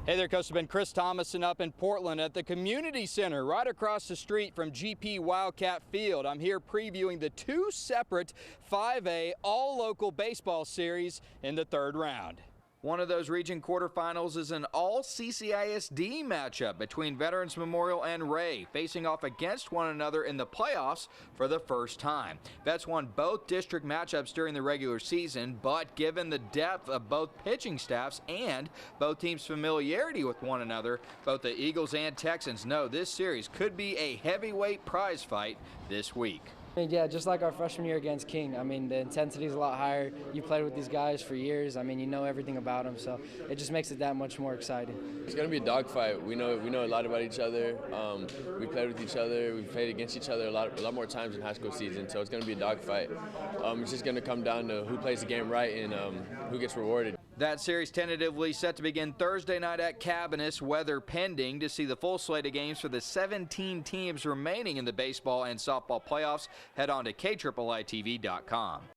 Hey there, Coach Ben. Chris Thomason up in Portland at the Community Center right across the street from GP Wildcat Field. I'm here previewing the two separate 5A all-local baseball series in the third round. One of those region quarterfinals is an all-CCISD matchup between Veterans Memorial and Ray, facing off against one another in the playoffs for the first time. Vets won both district matchups during the regular season, but given the depth of both pitching staffs and both teams' familiarity with one another, both the Eagles and Texans know this series could be a heavyweight prize fight this week. Yeah, just like our freshman year against King. I mean, the intensity is a lot higher. You played with these guys for years. I mean, you know everything about them, so it just makes it that much more exciting. It's going to be a dogfight. We know a lot about each other. We played with each other. We played against each other a lot more times in high school season, so it's going to be a dogfight. It's just going to come down to who plays the game right and who gets rewarded. That series tentatively set to begin Thursday night at Cabaniss, weather pending. To see the full slate of games for the 17 teams remaining in the baseball and softball playoffs, head on to KIIITV.com.